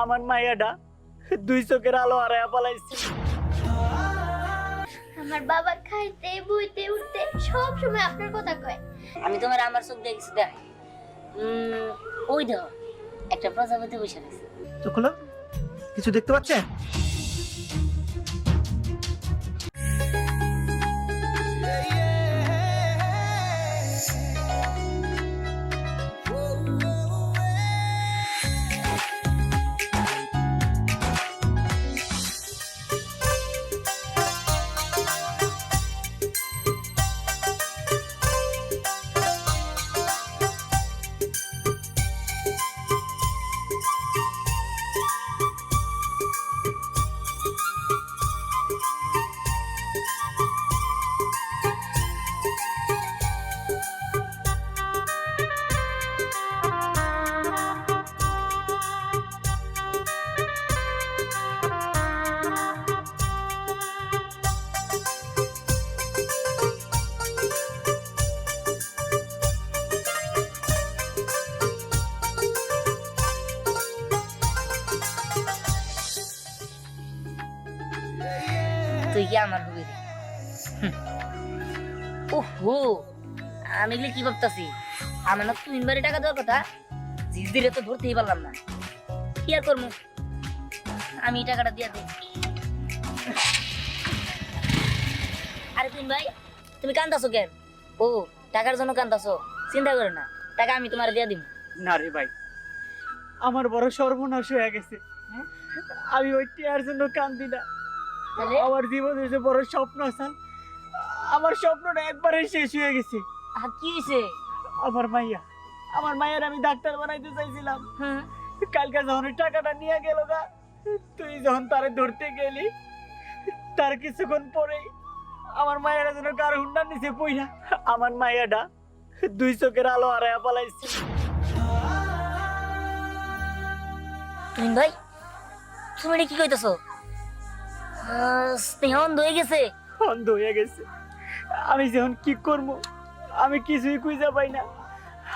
আমার মাইয়াটা দুই চোখের আলো হারায়া পালাইছে। আমার বাবা খাইতে বইতে উঠতে সব সময় আপনার কথা কয়। আমি তোমার আমার চোখ দিয়ে কিছু দেখাই। ওই দেখো একটা প্রজাপতি বসে আছে। চোখ খোলো, কিছু দেখতে পাচ্ছেন? তুই কি আমার হবি রে? ওহো, আমি এগুলি কি ভাবতাছি? আমার না 3 বারে টাকা দেওয়ার কথা, জিজদিরে তো ধরতেই পারলাম না। কি আর করবো, আমি এই টাকাটা দিয়ে দিই। আরে তুই ভাই, তুমি কান্দাছো কেন? ও, টাকার জন্য কান্দাছো? চিন্তা করো না, টাকা আমি তোমার দিয়ে দিব। না রে ভাই, আমার বড় সর্বনাশ হয়ে গেছে। আমি ওই টিয়ার জন্য কান্দি না। তাহলে? আমার জীবনের যে বড় স্বপ্ন আছে, আমার স্বপ্নটা একবারে শেষ হয়ে গেছে। কি হয়েছে? আমার মাইয়ার আমি ডাক্তার বানাইতে চাইছিলাম। হ্যাঁ, কালকে যখন ওই টাকাটা নিয়ে গেল গা, তুই যখন তারে ধরতে গেলি, তার কিছুক্ষণ পরেই আমার মায়েরা যেন কার হুন্ডার নিচে পইরা আমার মাইয়াটা দুই চোখের আলো হারায়া পালাইছে। তুই ভাই, তুমি এটা কি কইতেছো? স্নেহ অন্ধ হয়ে গেছে? অন্ধ হয়ে গেছে। আমি যখন কি করবো, আমি কিছুই খুঁজে পাই না।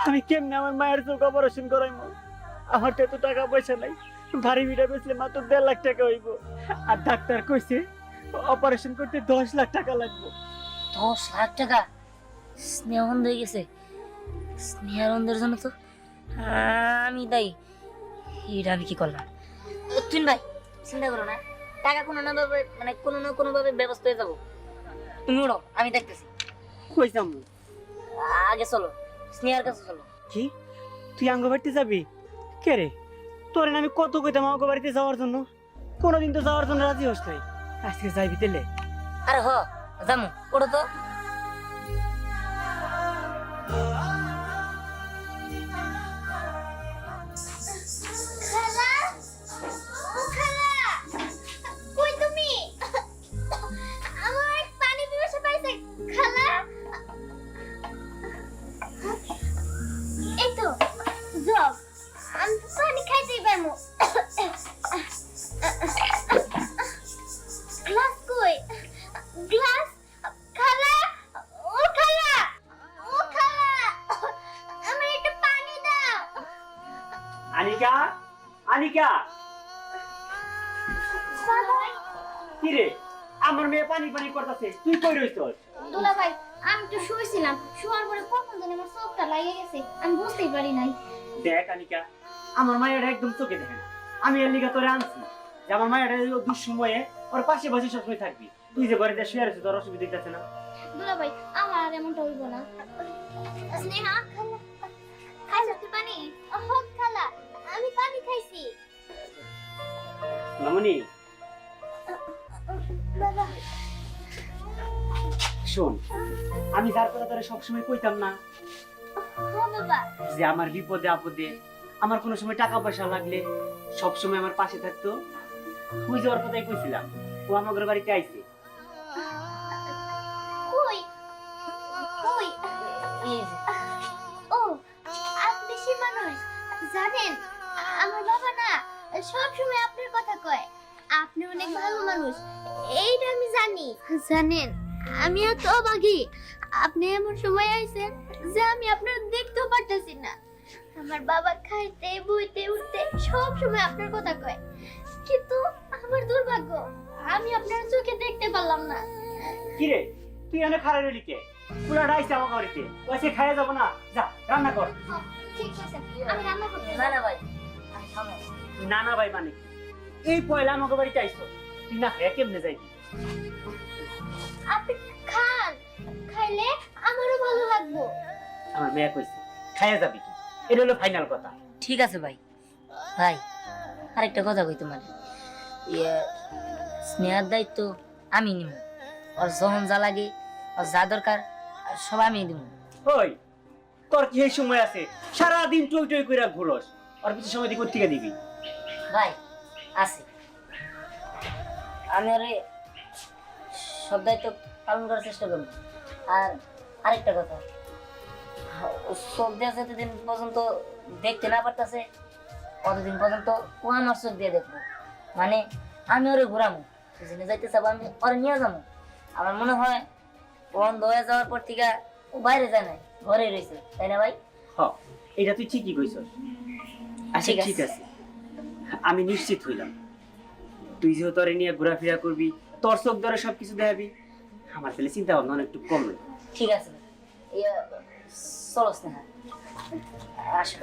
আমি কেমনে আমার মায়ের চোখ অপারেশন করাইবো? আমার তো এত টাকা পয়সা নাই। ভারী ভিটা বেচলে মাত্র 1.5 লাখ টাকা হইব। আর ডাক্তার কইছে অপারেশন করতে 10 লাখ টাকা লাগবে। 10 লাখ টাকা? স্নেহ অন্ধ হয়ে গেছে। স্নেহার অন্ধের জন্য তো আমি দায়ী। এটা আমি কি করলাম? তুই ভাই চিন্তা করো না, টাকা কোনো না ভাবে মানে কোনো না কোনো ভাবে ব্যবস্থা হয়ে যাবো। তুমি উড়ো, আমি দেখতেছি। কই যাম? আগে চলো, স্নেহার কাছে চলো। কি তুই আঙ্গ বাড়িতে যাবি? কে রে, তোর আমি কত কইতাম আঙ্গ বাড়িতে যাওয়ার জন্য, কোনোদিন তো যাওয়ার জন্য রাজি হস নাই। আজকে যাইবি তেলে? আরে হ, যামু, ওঠো তো। খালা, ও খালা, কই তুমি? আমার পানি পিপাসা পাইছে খালা। এই তো জগ, আমি পানি খাইতেই পারবো। গ্লাস কই? গ্লাস? খালা, ও খালা, ও খালা, আমার একটু পানি দাও। আনিকা, আনিকা, বাবা, কি রে, আমার মেয়ে পানি পানি করতেছে, তুই কই রইছস? দুলা ভাই, আমি তো শুয়েছিলাম, শোয়ার পরে কখন জানি আমার চোখটা লাগিয়ে গেছে, আমি বুঝতেই পারি নাই। দেখ আনিকা, আমার মায়ের একদম চোখে দেখে না। আমি এর লিগা তোরে আনছি যে আমার মায়ের দুঃসময়ে ওর পাশে বসে সবসময় থাকবি। তুই যে বাড়িতে শুয়ে আছিস, তোর অসুবিধা হইতাছে না? দুলা ভাই, আমার আর এমনটা হইব না। স্নেহা, খাইছো তুই পানি? হোক খালা, আমি পানি খাইছি। মামনি, বাবা, শোন, আমি যার কথা তোরে সবসময় কইতাম না হ্যাঁ বাবা, যে আমার বিপদে আপদে আমার কোনো সময় টাকা পয়সা লাগলে সবসময় আমার পাশে থাকতো, ওই যাওয়ার কথাই কইছিলাম। ও আমাদের বাড়িতে আইছে। কই কই? এই যে, ও, আপনি সে মানুষ। জানেন, আমার বাবা না সব সময় আপনার কথা কয়। আপনি অনেক ভালো মানুষ, এইটা আমি জানি। জানেন, আমি এত অবাগী, আপনি এমন সময় আইছেন যে আমি আপনার দেখতেও পারতেছি না। আমার বাবা খাইতে বইতে উঠতে সব সময় আপনার কথা কয়, কিন্তু আমার দুর্ভাগ্য আমি আপনার চোখে দেখতে পারলাম না। কি রে তুই এনে খারাপ রইলি কে? পুরা রাইস আমার বাড়িতে ওইসে খাইয়া যাবো না, যা রান্না কর। ঠিক আছে, আমি রান্না করতে না না ভাই, আমি খাবো না। না না ভাই মানে কি? এই পয়লা আমাকে বাড়িতে আইছো, তুই না খেয়ে কেমনে যাইবি? আপনি খান, খাইলে আমারও ভালো লাগবে। আমার মেয়ে কইছে খাইয়া যাবি কি, এটা হলো ফাইনাল কথা। ঠিক আছে ভাই। ভাই আরেকটা কথা কই তোমার, স্নেহার দায়িত্ব আমি নিব, আর যখন যা লাগে আর যা দরকার আর সব আমি দিব। ওই তোর কি এই সময় আছে? সারাদিন টই টই করে ঘুরস, আর কিছু সময় দিয়ে কোথেকে দিবি? ভাই আছে, আমি ওরে সব দায়িত্ব পালন করার চেষ্টা করবো। আর আরেকটা কথা, চোখ দিয়ে যতদিন পর্যন্ত দেখতে না পারতেছে ততদিন পর্যন্ত ও আমার চোখ দিয়ে দেখবো, মানে আমি ওরে ঘুরামো, যেখানে যাইতে চাবো আমি ওরে নিয়ে যাবো। আমার মনে হয় ও অন্ধ হয়ে যাওয়ার পর থেকে ও বাইরে যায় নাই, ঘরে রয়েছে, তাই না ভাই? হ, এটা তুই ঠিকই কইছস। আচ্ছা ঠিক আছে। ঠিক আছে, আমি নিশ্চিত হইলাম তুই যেহেতু তোরে নিয়ে ঘোরাফেরা করবি, তোর চোখ ধরে সবকিছু দেখাবি, আমার তাহলে চিন্তা ভাবনা অনেকটু কমবে। ঠিক আছে, চলো স্নেহা আসো।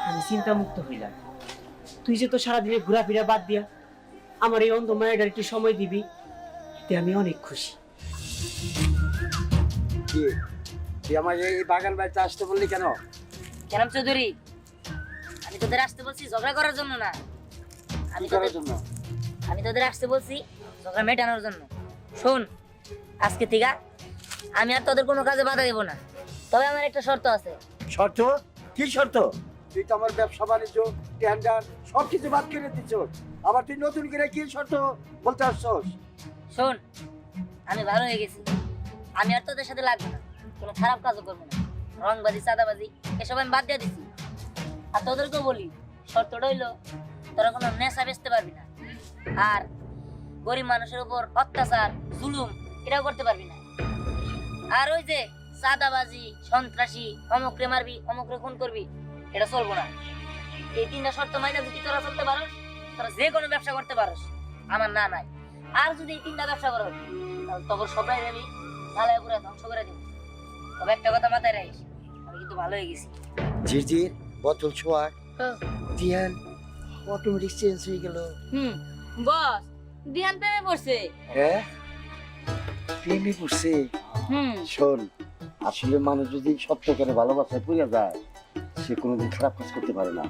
আমি চিন্তা মুক্ত হইলাম, তুই যে তো সারাদিনে ঘোরাফেরা বাদ দিয়া আমার এই অন্ধ মায়ের একটু সময় দিবি, এতে আমি অনেক খুশি। কি তুই আমার এই বাগান বাড়িতে আসতে বললি কেন? কেন চৌধুরী, আমি তোদের আসতে বলছি ঝগড়া করার জন্য না, আমি কি করার তোদের জন্য? আমি তোদের আসতে বলছি ঝগড়া মেটানোর জন্য। শোন, আজকে থেকে আমি আর তোদের কোনো কাজে বাধা দেব না, তবে আমার একটা শর্ত আছে। শর্ত? কি শর্ত? তুই তো আমার ব্যবসা বাণিজ্য টেন্ডার সব কিছু বাদ করে দিচ্ছ, আবার তুই নতুন করে কি শর্ত বলতে আসছস? শোন, আমি ভালো হয়ে গেছি, আমি আর তোদের সাথে লাগবো না, কোনো খারাপ কাজও করবো না, রংবাজি চাঁদাবাজি এসব আমি বাদ দিয়ে দিছি। আর তোদেরকেও বলি, শর্তটা হইলো তোরা কোনো নেশা বেচতে পারবি না, আর গরিব মানুষের উপর অত্যাচার জুলুম এটাও করতে পারবি না। আর ওই যে চাঁদাবাজি, সন্ত্রাসী, অমুকরে মারবি অমুকরে খুন করবি, এটা চলবো না। এই তিনটা শর্ত মাইনে যদি তোরা চলতে পারোস, তোরা যে কোনো ব্যবসা করতে পারোস, আমার না নাই। আর যদি এই তিনটা ব্যবসা করো তাহলে তখন সবাই আমি ঢালাই করে ধ্বংস করে দিব। তবে একটা কথা মাথায় রাখিস, আমি কিন্তু ভালো হয়ে গেছি। ঝিরঝির বোতল ছোঁয়া তিয়ান অটোমেটিক চেঞ্জ হয়ে গেল। বস দিয়ান প্রেমে পড়ছে। হ্যাঁ প্রেমে পড়ছে। শোন, আসলে মানুষ যদি সত্যিকারে ভালোবাসায় পড়ে যায় সে কোনোদিন খারাপ কাজ করতে পারে না।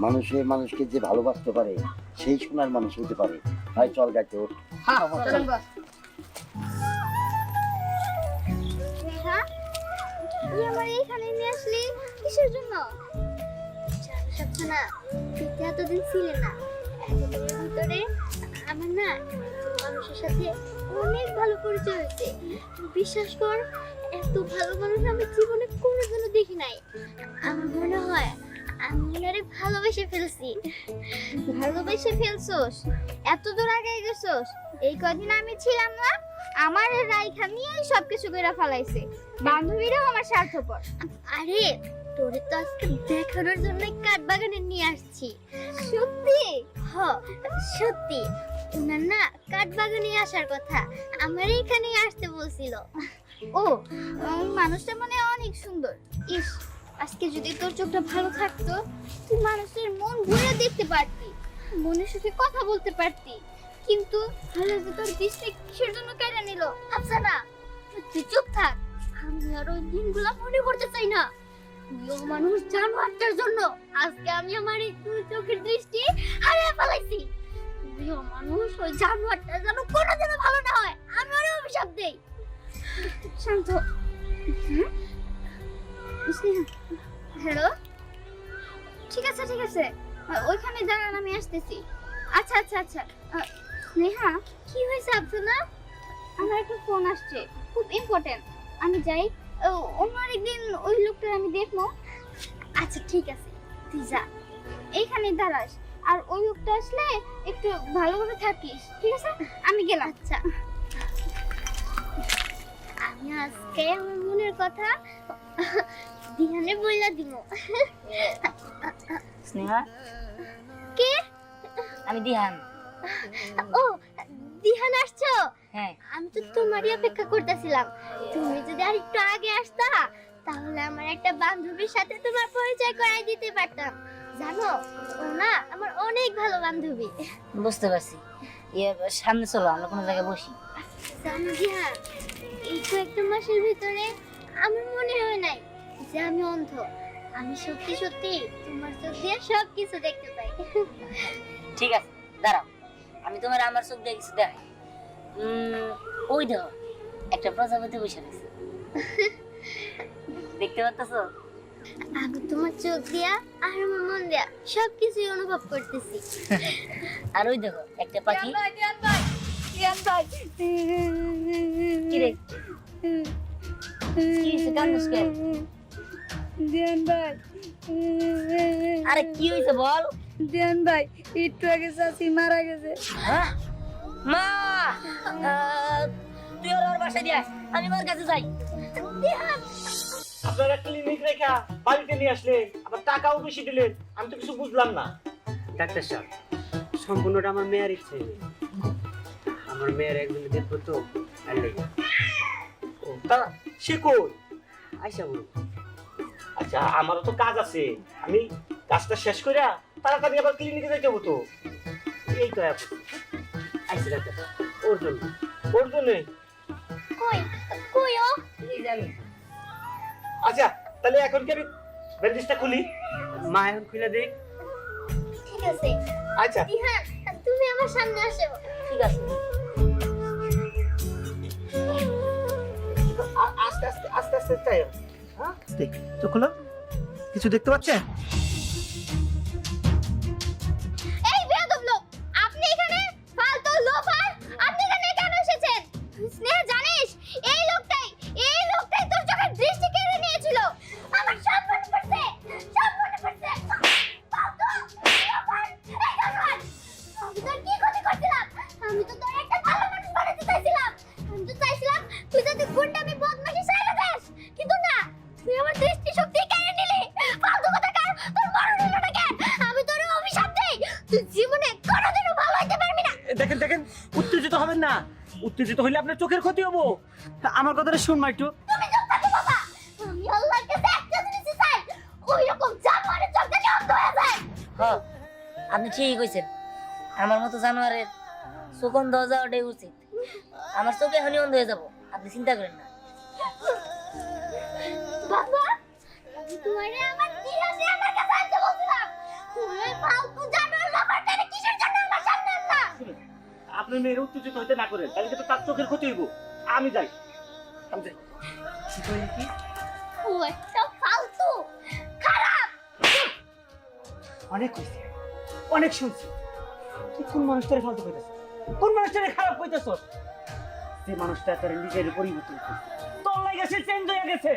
মানুষকে যে ভালোবাসতে পারে সেই সোনার মানুষ হতে পারে। ভাই চল গাইতে ওঠ। হ্যাঁ চলেন বস। হ্যাঁ, তুই আমার এইখানে নিয়ে আসলি কিসের জন্য? জানো না, তুই তো এতদিন ছিলে না, এতদিনের ভিতরে আমার না মানুষের সাথে অনেক ভালো পরিচয় হয়েছে। বিশ্বাস কর, এত ভালো মানুষ আমি জীবনে কোনোদিনও দেখি নাই। আমার মনে হয় আমি ওনারে ভালোবেসে ফেলছি। ভালোবেসে ফেলছোস? এত দূর আগে গেছোস? এই কদিন আমি ছিলাম না, আমার রাইখা নিয়ে সবকিছু কইরা ফেলাইছে। বান্ধবীরাও আমার স্বার্থপর। আরে তোরে তো আজকে দেখানোর জন্য কাঠ বাগানে নিয়ে আসছি। সত্যি? হ সত্যি। ওনার না কাঠ বাগানে আসার কথা, আমার এখানে আসতে বলছিল। ও মানুষটা মানে অনেক সুন্দর। ইস, আজকে যদি তোর চোখটা ভালো থাকতো, তুই মানুষের মন ভরে দেখতে পারতি, মনের সাথে কথা বলতে পারতি। কিন্তু তোর দৃষ্টি কিসের জন্য কেড়ে নিল? আচ্ছা না, তুই চুপ থাক। আমি আর ওই দিনগুলো মনে করতে চাই না। তুইও মানুষ জানোয়ারটার জন্য আজকে আমি আমার এই দুই চোখের দৃষ্টি হারিয়ে ফেলাইছি। তুইও মানুষ, ওই জানোয়ারটা যেন কোনোদিনও ভালো না হয়, আমি ওরে অভিশাপ দেই। শান্ত। হ্যালো, ঠিক আছে ঠিক আছে, ওইখানে দাঁড়ান, আমি আসতেছি। আচ্ছা আচ্ছা আচ্ছা। স্নেহা, কি হয়েছে আফসানা? আমার একটা ফোন আসছে, খুব ইম্পর্টেন্ট, আমি যাই। অন্য আরেকদিন ওই লোকটার আমি দেখবো। আচ্ছা ঠিক আছে, তুই যা, এইখানে দাঁড়াস। আর ওই লোকটা আসলে একটু ভালোভাবে থাকিস, ঠিক আছে? আমি গেলাম। আচ্ছা। আমি আজকে আমার মনের কথা দিহানে বইলা দিব। স্নেহা, কে? আমি দিহান। ও, দিহান আসছো? হ্যাঁ। আমি তো তোমারই অপেক্ষা করতেছিলাম। তুমি যদি আর একটু আগে আসতা তাহলে আমার একটা বান্ধবীর সাথে তোমার পরিচয় করাই দিতে পারতাম। জানো, ও না আমার অনেক ভালো বান্ধবী। বুঝতে পারছি। সামনে চলো, আমরা কোনো জায়গায় বসি। জানো দিহান, এই কয়েকটা মাসের ভিতরে আমার মনে হয় নাই যে আমি অন্ধ। আমি সত্যি সত্যি তোমার চোখ দিয়ে সবকিছু দেখতে পাই। ঠিক আছে, দাঁড়াও, আমি তোমার আমার চোখ দিয়ে কিছু দেখাই। ওই দেখো, একটা প্রজাপতি বসে রয়েছে, দেখতে পাচ্ছ? আমি তোমার চোখ দিয়া আর আমার মন দিয়া সবকিছু অনুভব করতেছি। আর ওই দেখো একটা পাখি। কি রে, কি হয়েছে? কান্দিস কেন? দিয়ান ভাই, আরে কি হয়েছে বল। দিয়ান ভাই, একটু আগে চাচি মারা গেছে। হ্যাঁ? মা, তুই ওর বাসায় দিয়ে আয়, আমি মার কাছে যাই। আপনারা ক্লিনিক রেখা বাড়িতে নিয়ে আসলেন, আবার টাকাও বেশি দিলেন, আমি তো কিছু বুঝলাম না। ডাক্তার সাহেব, সম্পূর্ণটা আমার মেয়ের ইচ্ছে। আমার মেয়ের একজন দেখবো তো, আর লেগে। ও তা সে কই? আইসা বলো। আচ্ছা, আমারও তো কাজ আছে, আমি কাজটা শেষ করে তাড়াতাড়ি আবার ক্লিনিকে যাইতে হতো। এই তো আইসি ডাক্তার সাহেব, ওর জন্য, ওর জন্যই। কই কই ও? এই জানি। আচ্ছা, তাহলে এখন কি আমি ব্যান্ডেজটা খুলি? মা এখন খুলে দেখ। ঠিক আছে। আচ্ছা, দিহান, তুমি আমার সামনে আসো। ঠিক আছে। আস্তে আস্তে আস্তে আস্তে চাই। হ্যাঁ, দেখ চোখ খোলো। কিছু দেখতে পাচ্ছেন? এই বেয়াদব লোক, আপনি এখানে ফালতু লোফার, আপনি এখানে কেন এসেছেন? স্নেহা, জানিস এই লোকটাই তোর চোখের দৃষ্টি কেড়ে নিয়েছিল। আমার সব মনে পড়ছে, সব মনে পড়ছে। ফালতু লোফার, এই লোফার, আমি তোর কি ক্ষতি করছিলাম? আমি তো তোর একটা ভালো মানুষ বানাতে চাইছিলাম। আমি তো চাইছিলাম তুই যদি গুন্ডামি বদমাশি সাইরা দেস, কিন্তু না, তুই আমার দৃষ্টি শক্তি কেড়ে নিলি। ফালতু কথা কার, তোর মরণ হলো না কেন? আমি তোর অভিশাপ দেই, তুই জীবনে কোনোদিনও ভালো হইতে পারবি না। দেখেন দেখেন, উত্তেজিত হবেন না। উত্তেজিত হইলে আপনার চোখের ক্ষতি হবো। আমার কথাটা শুন মা একটু। তুমি চুপ থাকো বাবা। আমি আল্লাহর কাছে একটা জিনিস চাই, ওই রকম জানোয়ারের চোখ দেখে অন্ধ হয়ে যায়। হ্যাঁ, আপনি ঠিকই কইছেন। আমার মতো জানোয়ারের চোখ অন্ধ হয়ে যাওয়াটাই উচিত। আমার চোখ এখনই অন্ধ হয়ে যাবো, আপনি চিন্তা করেন না। বাবা, আমি তোমারে আমার দিহানে আমার কাছে আনতে বলছিলাম। তুমি ওই ফালতু জানোয়ার লোকটারে কিসের জন্য আমার সামনে আনলা? আপনি মেয়ের উত্তেজিত হইতে না করেন, তাহলে কিন্তু তার চোখের ক্ষতি হইব। আমি যাই, আমি যাই। কি কইলি কি? ও একটা ফালতু, খারাপ। অনেক কইছি, অনেক শুনছি। তুই কোন মানুষটারে ফালতু কইতেছ? কোন মানুষটারে খারাপ কইতেছ? যে মানুষটা তোর নিজের পরিবর্তন করছে, তোর লাগে সে চেঞ্জ হয়ে গেছে।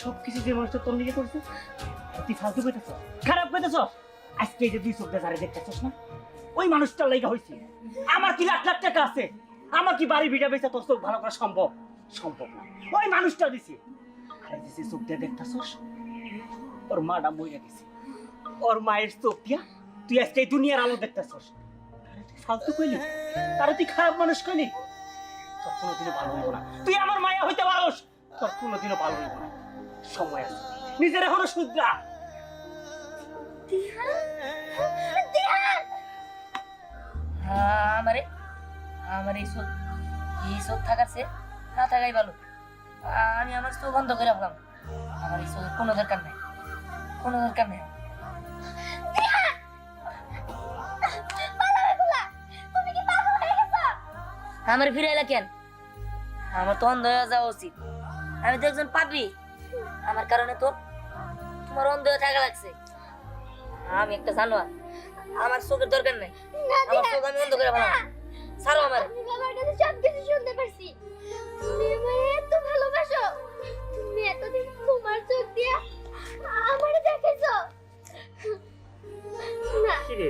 সবকিছু যে মানুষটা তোর নিজে করছে, তুই ফালতু কইতেছ, খারাপ কইতেছ। আজকে এই যে দুই চোখ যারা দেখতেছস না, ওই মানুষটার লাগা হইছে। আমার কি লাখ লাখ টাকা আছে? আমার কি বাড়ি ভিটা বেচা তোর চোখ ভালো করা সম্ভব? সম্ভব না। ওই মানুষটা দিছে। আর এই যে চোখ দিয়ে দেখতেছস, ওর মাটা মইরা গেছে। ওর মায়ের চোখ দিয়া তুই আজকে এই দুনিয়ার আলো দেখতেছস। তুই ফালতু কইলি, তারা তুই খারাপ মানুষ কইলি। তোর কোনোদিনও ভালো হইব না। তুই আমার মায়া হইতে পারস, তোর কোনোদিনও ভালো হইব না। সময় আছে, নিজের এখনো শুধরা। দিহান, দিহান, আমারে আমার এই চোখ থাকাছে না থাকাই ভালো। আমি আমার চোখ বন্ধ করে রাখলাম। আমার এই চোখের কোনো দরকার নেই, কোনো দরকার নেই। তুমি কি পাগল হয়ে গেছো? আমার ফিরে এলা কেন? আমার তো অন্ধ হয়ে যাওয়া উচিত। আমি তো একজন পাপী। আমার কারণে তো তোমার অন্ধ হয়ে থাকা লাগছে। আমি একটা জানোয়ার, আমার চোখের দরকার নেই। না আমার চোখ আমি বন্ধ করে ফেলাম। ছাড়ো আমার। আমি বাবার কাছে সবকিছু শুনতে পারছি। তুমি আমায় এত ভালোবাসো, তুমি এতদিন তোমার চোখ দিয়ে আমারে দেখেছো। না, কি রে,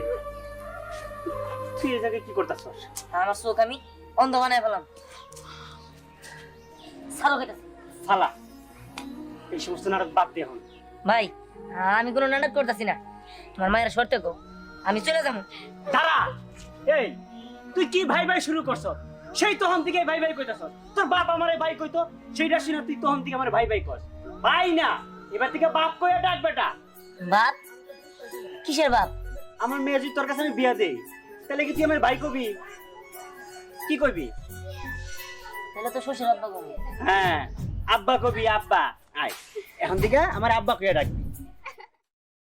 তুই এই জায়গায় কি করতেছস? আমার চোখ আমি অন্ধ বানায় ফেলাম। সালো কইতাছি ফালা এই সমস্ত নাটক বাদ দে এখন। ভাই আমি কোনো নাটক করতেছি না, তোমার মায়ের শর্তে কো আমি চলে যাবো। দাঁড়া, এই তুই কি ভাই ভাই শুরু করছ? সেই তখন থেকে ভাই ভাই কইতাছ। তোর বাপ আমারে ভাই কইতো, সেইটা শুনে তুই তখন থেকে আমার ভাই ভাই কস। ভাই না, এবার থেকে বাপ কইয়া ডাক বেটা। বাপ? কিসের বাপ? আমার মেয়ে যদি তোর কাছে আমি বিয়া দেই, তাহলে কি তুই আমার ভাই কবি? কি কইবি? তাহলে তো শ্বশুর আব্বা কবো। হ্যাঁ, আব্বা কবি, আব্বা। আয় এখন থেকে আমার আব্বা কইয়া ডাকবি।